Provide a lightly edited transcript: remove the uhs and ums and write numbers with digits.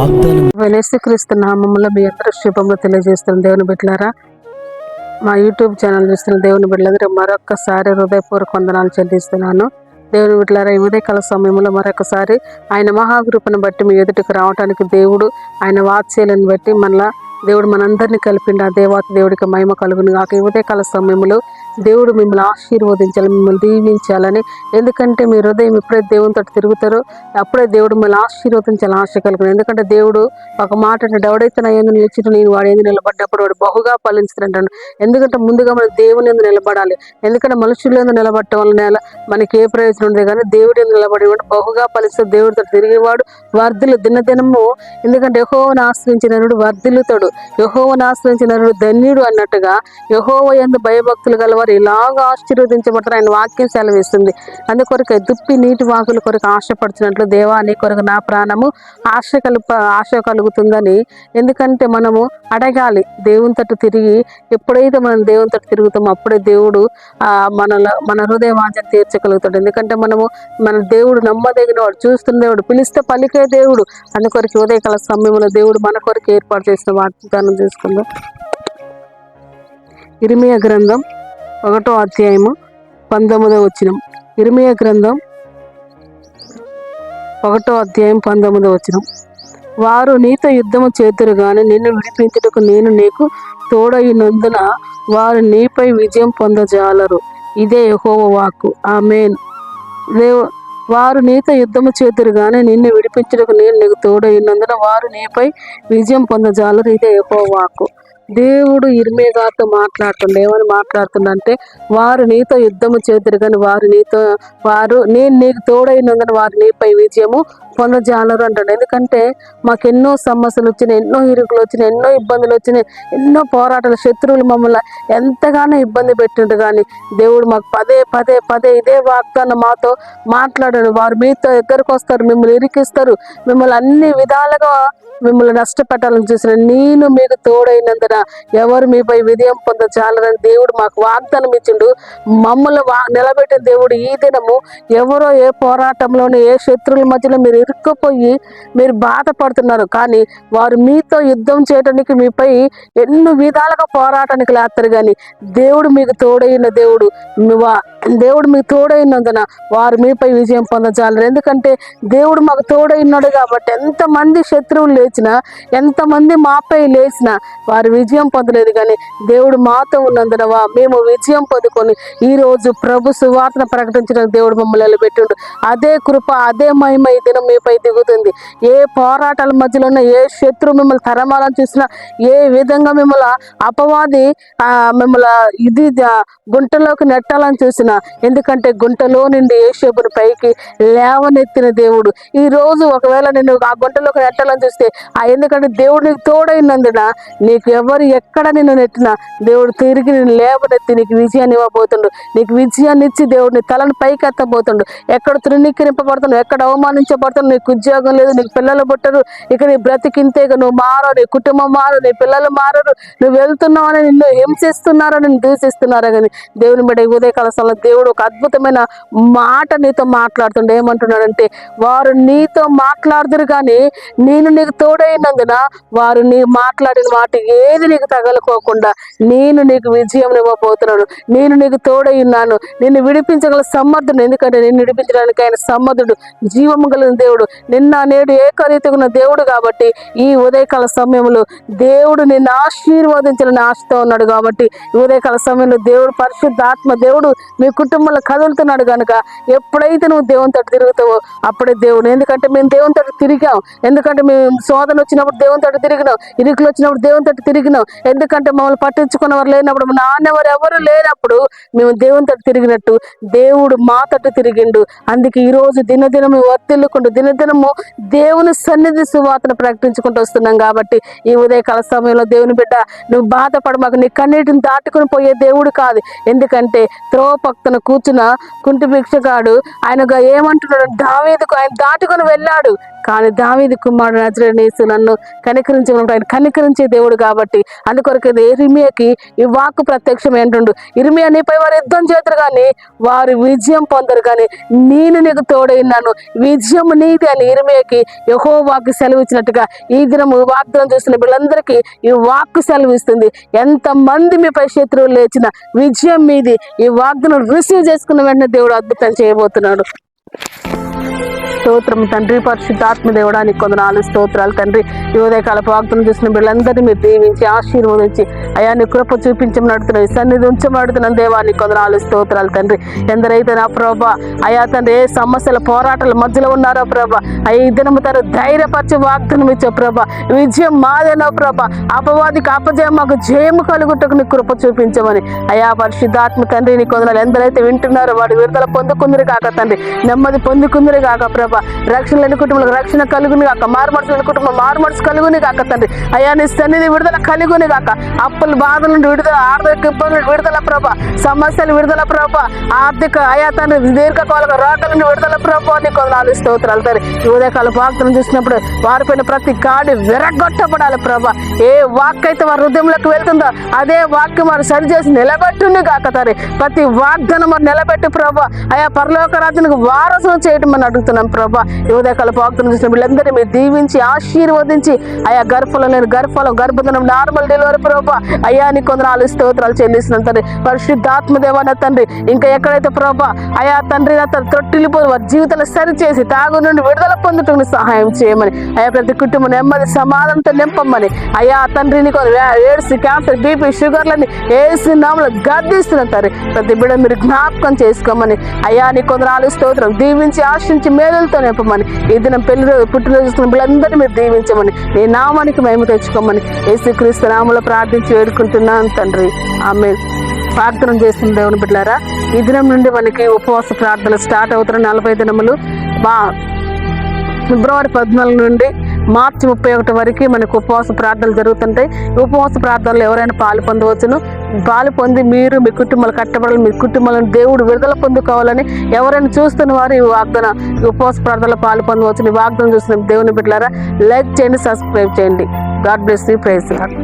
వాగ్దానం. క్రీస్తు నామములో మీ అందరూ శుభంగా తెలియజేస్తున్న దేవుని బిడ్డలారా, మా యూట్యూబ్ ఛానల్ చూస్తున్న దేవుని బిడ్డలందరూ మరొక్కసారి హృదయపూర్వక వందనాలు చెల్లిస్తున్నాను. దేవుని బిడ్డలారా, ఈ ఉదయకాల సమయంలో మరొకసారి ఆయన మహాకృపను బట్టి మీ ఎదుటికి రావడానికి దేవుడు ఆయన వాత్సల్యాన్ని బట్టి మళ్ళా దేవుడు మనందరినీ కలిపిండి. ఆ దేవాతి దేవుడికి మహిమ కలుగును గాక. ఈ ఉదయకాల సమయంలో దేవుడు మిమ్మల్ని ఆశీర్వదించాలి, మిమ్మల్ని దీవించాలని. ఎందుకంటే మీ హృదయం ఎప్పుడైతే దేవునితో తిరుగుతారో అప్పుడే దేవుడు మిమ్మల్ని ఆశీర్వదించాలని ఆశ కలుగును. ఎందుకంటే దేవుడు ఒక మాట అంటే ఎవడైతే నా యందు నిలిచిట నేను వాడు ఏంది నిలబడ్డప్పుడు వాడు బహుగా ఫలించుతుంటాడు. ఎందుకంటే ముందుగా మనం దేవుని యందు నిలబడాలి. ఎందుకంటే మనుషుల యందు నిలబడటం వల్ల మనకి ఏ ప్రయోజనం ఉంది, కానీ దేవుడి యందు నిలబడి బహుగా ఫలిస్తే దేవుడితో తిరిగేవాడు వర్ధిల్లు దినదినము. ఎందుకంటే యెహోవాను ఆశ్రయించినరుడు వర్ధిల్లుతాడు, యెహోవాను ఆశ్రయించినరుడు ధన్యుడు అన్నట్టుగా యెహోవా యందు భయభక్తులు గలవారు ఇలాగా ఆశీర్వదించబడతారు. ఆయన వాక్యం సెలవిస్తుంది. అందుకొరకు దుప్పి నీటి వాకుల కొరకు ఆశపడుతున్నట్లు దేవా నీ కొరకు నా ప్రాణము ఆశ కలుగుతుందని. ఎందుకంటే మనము అడగాలి దేవుని తట్టు తిరిగి. ఎప్పుడైతే మనం దేవుని తట్టు తిరుగుతామో అప్పుడే దేవుడు మన హృదయ వాంఛను తీర్చగలుగుతాడు. ఎందుకంటే మన దేవుడు నమ్మదగిన వాడు, చూస్తున్న దేవుడు, పిలిస్తే పలికే దేవుడు. అందుకొరకు ఉదయకాల సమయంలో దేవుడు మన కొరకు ఏర్పాటు చేసిన వాగ్దానం చేసుకుందాం. ఇర్మీయా గ్రంథం 1వ అధ్యాయము 19వ వచనం. ఇర్మీయా గ్రంథం 1వ అధ్యాయం 19వ వచనం. వారు నీతో యుద్ధము చేతురు గాని నిన్ను విడిపించుటకు నేను నీకు తోడైనందున వారు నీపై విజయం పొందజాలరు. ఇదే యెహోవా వాక్కు. ఆమేన్. వారు నీతో యుద్ధము చేతురు గాని నిన్ను విడిపించుటకు నేను నీకు తోడైనందున వారు నీపై విజయం పొందజాలరు. ఇదే యెహోవా వాక్కు. దేవుడు ఇర్మీయాతో మాట్లాడుతుండే ఏమని మాట్లాడుతుండంటే, వారు నీతో యుద్ధము చేతురు కానీ నేను నీకు తోడైనందున వారు నీపై విజయము పొందజాలరు అంటాడు. ఎందుకంటే మాకు ఎన్నో సమస్యలు వచ్చినాయి, ఎన్నో ఇరుకులు వచ్చినాయి, ఎన్నో ఇబ్బందులు వచ్చినాయి, ఎన్నో పోరాటాలు, శత్రువులు మమ్మల్ని ఎంతగానో ఇబ్బంది పెట్టిండు. కానీ దేవుడు మాకు పదే పదే పదే ఇదే వాగ్దానం మాతో మాట్లాడాడు. వారు మీతో దగ్గరకు వస్తారు, మిమ్మల్ని ఇరికిస్తారు, మిమ్మల్ని అన్ని విధాలుగా మిమ్మల్ని నష్టపెట్టాలని చూసిన నేను మీకు తోడైనందున ఎవరు మీపై విజయం పొందజాలరని దేవుడు మాకు వాగ్దానం ఇచ్చిండు. మమ్మల్ని నిలబెట్టిన దేవుడు ఈ దినము ఎవరో ఏ పోరాటంలోనే ఏ శత్రువుల మధ్యలో మీరు ఇరుక్కుపోయి మీరు బాధపడుతున్నారు, కానీ వారు మీతో యుద్ధం చేయడానికి మీపై ఎన్నో విధాలుగా పోరాటానికి లేస్తారు. కానీ దేవుడు మీకు తోడైన దేవుడు మీకు తోడైనందున వారు మీపై విజయం పొందజాలరు. ఎందుకంటే దేవుడు మాకు తోడైనాడు కాబట్టి ఎంతమంది శత్రువులు లేచినా, ఎంతమంది మాపై లేచినా వారు విజయం పొందలేదు. కానీ దేవుడు మాతో ఉన్నందున మేము విజయం పొందుకొని ఈరోజు ప్రభు సువార్తను ప్రకటించడానికి దేవుడు మమ్మల్ని నిలబెట్టిండు. అదే కృప, అదే మహిమ ఈ దినం మీపై దిగుతుంది. ఏ పోరాటాల మధ్యలో ఉన్న ఏ శత్రువు మిమ్మల్ని తరమాలని చూసినా, ఏ విధంగా మిమ్మల్ని అపవాది మిమ్మల్ని గుంటలోకి నెట్టాలని చూసినా, ఎందుకంటే గుంటలో నుండి యోసేపును పైకి లేవనెత్తిన దేవుడు ఈ రోజు ఒకవేళ నేను ఆ గుంటలోకి నెట్టాలని చూస్తే ఎందుకంటే దేవుడు నీకు తోడైనందున నీకు ఎవరు ఎక్కడ నిన్ను నెట్టినా దేవుడు తిరిగి నేను లేవనెత్తి నీకు విజయాన్ని ఇవ్వబోతుండు. నీకు విజయాన్ని ఇచ్చి దేవుడు నీ తలను పైకి ఎత్తబోతుండు. ఎక్కడ తృణీకరింపబడుతున్నావు, ఎక్కడ అవమానించబడుతున్నావు, నీకు ఉద్యోగం లేదు, నీకు పిల్లలు పుట్టరు, ఇక నీ బ్రతికింతే, నువ్వు మారవు, నీ కుటుంబం మారు, నీ పిల్లలు మారరు, నువ్వు వెళ్తున్నావు అని నిన్ను హింసిస్తున్నారో నిన్ను దూషిస్తున్నారా. కానీ దేవుని బిడ్డ ఉదయకాల సమయంలో దేవుడు ఒక అద్భుతమైన మాట నీతో మాట్లాడుతుండే. ఏమంటున్నాడంటే, వారు నీతో మాట్లాడుదురు కానీ నేను నీకు తోడైనందున వారు నీ మాట్లాడిన వాటి ఏది నీకు తగలుకోకుండా నేను నీకు విజయం ఇవ్వబోతున్నాను. నేను నీకు తోడై ఉన్నాను, నిన్ను విడిపించగల సమర్థుడు. ఎందుకంటే నిన్ను విడిపించడానికి ఆయన సమర్థుడు, జీవము కలిగిన దేవుడు, నిన్న నేడు ఏకరీతిగా ఉన్న దేవుడు. కాబట్టి ఈ ఉదయకాల సమయంలో దేవుడు నిన్ను ఆశీర్వదించాలని ఆశతో ఉన్నాడు. కాబట్టి ఈ ఉదయకాల సమయంలో దేవుడు పరిశుద్ధాత్మ దేవుడు మీ కుటుంబంలో కదులుతున్నాడు. కనుక ఎప్పుడైతే నువ్వు దేవుని తట్టు తిరుగుతావో అప్పుడే దేవుడు. ఎందుకంటే మేము దేవుని తట్టు తిరిగాం, ఎందుకంటే మేము శోధన వచ్చినప్పుడు దేవుని తట్టు తిరిగినాం, ఇరుకులు వచ్చినప్పుడు దేవుని తట్టు తిరిగినాం. ఎందుకంటే మమ్మల్ని పట్టించుకున్నవారు లేనప్పుడు, నాన్నవారు ఎవరు లేనప్పుడు మేము దేవుని తట్టు తిరిగినట్టు దేవుడు మా తట్టు తిరిగిండు. అందుకే ఈరోజు దినదినము వర్తిల్లుకుంటూ దినదినము దేవుని సన్నిధి సువార్తను ప్రకటించుకుంటూ వస్తున్నాం. కాబట్టి ఈ ఉదయకాల సమయంలో దేవుని బిడ్డ నువ్వు బాధపడమాకు, నీ కన్నీటిని దాటుకుని పోయే దేవుడు కాదు. ఎందుకంటే త్రోవ పక్కన కూర్చున్న కుంటి భిక్షగాడు ఆయనగా ఏమంటున్నాడు, దావీదుకు ఆయన దాటుకొని వెళ్ళాడు. కానీ దావీదు కుమారుడు నజరేయుడైన యేసు నన్ను కనికరించినప్పుడు ఆయన కనికరించే దేవుడు కాబట్టి అందుకొరకు ఇర్మియాకి ఈ వాక్కు ప్రత్యక్షం ఏంటుండు. ఇర్మియా నీపై వారు యుద్ధం చేతురు కానీ వారు విజయం పొందరు, కానీ నేను నీకు తోడైనాను, విజయం నీది అని ఇర్మియాకి యెహోవాకు సెలవు ఇచ్చినట్టుగా ఈ దినము వాగ్దానం చూస్తున్న వీళ్ళందరికీ ఈ వాక్కు సెలవు ఇస్తుంది. ఎంతమంది మీపై శత్రువులు లేచిన విజయం మీది. ఈ వాగ్దానం రిసీవ్ చేసుకున్న వెంటనే దేవుడు అద్భుతం చేయబోతున్నాడు. స్తోత్రం తండ్రి, పరిశుద్ధాత్మ దేవుడా నీకు కొందనాలు స్తోత్రాలు తండ్రి. ఈ ఉదయకాలపు వాగ్దానం చూసిన వీళ్ళందరినీ మీరు దీవించి ఆశీర్వదించి అయా నీ కృప చూపించమడుతున్నాయి, సన్నిధి ఉంచమడుతున్నాను దేవా నీకు కొందనాలు స్తోత్రాలు తండ్రి. ఎందరైతే నా ప్రభా అయా తండ్రి ఏ సమస్యల పోరాటాల మధ్యలో ఉన్నారో ప్రభా ఈ దినము తను ధైర్యపరిచే వాగ్దానం ఇచ్చే ప్రభా విజయం మాదేనో ప్రభా, అపవాదికి అపజయం మాకు జయము కలుగుటకు నీ కృప చూపించమని అయా పరిశుద్ధాత్మ తండ్రి నీ కొందనాలు. ఎందరైతే వింటున్నారో వాడి విడుదల పొందుకుందరు కాక తండ్రి, నెమ్మది పొందుకుందరు కాక ప్రభా, రక్షణ లేని కుటుంబాలకు రక్షణ కలుగుని కాక, మారుమనసు లేని కుటుంబం మారుమనసు కలుగుని కాక తండ్రి. అయ్యా నీ సన్నిధి విడుదల కలుగుని కాక, అప్పుల బాధల నుండి విడుదల, ఆర్థిక ఇబ్బందుల విడుదల ప్రభా, సమస్యలు విడుదల ప్రభా, ఆర్థిక అయా తండ్రి దీర్ఘకాలిక రోగాల నుండి విడుదల ప్రభా నీకు వందనాలు స్తోత్రాలు తండ్రి. ఈ ఉదయకాల వాగ్దానం చూసినప్పుడు వారిపైన ప్రతి కాడి విరగొట్టబడాలి ప్రభా. ఏ వాక్ అయితే వారి హృదయంలోకి వెళ్తుందో అదే వాక్యం వారు సరిచేసి నిలబెట్టుండి కాక తండ్రి. ప్రతి వాగ్దానం వారు నిలబెట్టి ప్రభా అయా పరలోక రాజ్యానికి వారసులు చేయటం అని అడుగుతున్నాం ప్రభా. ఈ ఉదయకాల వాగ్దానం చూసిన వీళ్ళందరినీ మీరు దీవించి ఆశీర్వదించి అయా గర్భఫలం లేని గర్భఫలం, గర్భధనం, నార్మల్ డెలివరీ ప్రభా అయ్యా నీ కొందనాలు స్తోత్రాలు చెల్లిస్తున్నాను తండ్రి. పరిశుద్ధాత్మ దేవాన తండ్రి ఇంకా ఎక్కడైతే ప్రభా అయా తండ్రి నా తొట్టిల్లిపోయి వారి జీవితాలు సరిచేసి తాగు నుండి విడుదల పొందుటకు సహాయం చేయమని అయా ప్రతి కుటుంబం నెమ్మది సమాధానంతో నింపమని అయా తండ్రి నీకు ఎయిడ్స్, క్యాన్సర్, బీపీ, షుగర్లని ఏసు నామములో గద్దిస్తున్నాను తండ్రి. ప్రతి బిడ్డ మీరు జ్ఞాపకం చేసుకోమని అయ్యా నీ కొందనాలు స్తోత్రం దీవించి ఆశించి మేలులతో నింపమని ఈ దినం పెళ్లి రోజు పుట్టినరోజు చూస్తున్న బిడ్డలందరినీ మీరు దీవించమని నీ నామానికి మేము తెచ్చుకోమని యేసుక్రీస్తు నామములో ప్రార్థించి వేడుకుంటున్నాను తండ్రి, ఆమేన్. ప్రార్థన చేస్తున్న దేవుని బిడ్డలారా ఈ దినం నుండి మనకి ఉపవాస ప్రార్థనలు స్టార్ట్ అవుతున్న 40 దినములు ఫిబ్రవరి 14 నుండి మార్చి 31 వరకు మనకు ఉపవాస ప్రార్థనలు జరుగుతుంటాయి. ఉపవాస ప్రార్థనలు ఎవరైనా పాలు పొందవచ్చును. పాలు పొంది మీరు మీ కుటుంబాలు కట్టబడాలి, మీ కుటుంబాలను దేవుడు విడుదల పొందుకోవాలని ఎవరైనా చూస్తున్న వారు ఈ ఉపవాస ప్రార్థనలో పాలు పొందవచ్చు. ఈ వాగ్దానం చూస్తున్న దేవుని బిడ్డలారా లైక్ చేయండి, సబ్స్క్రైబ్ చేయండి. God bless you. Praise lord.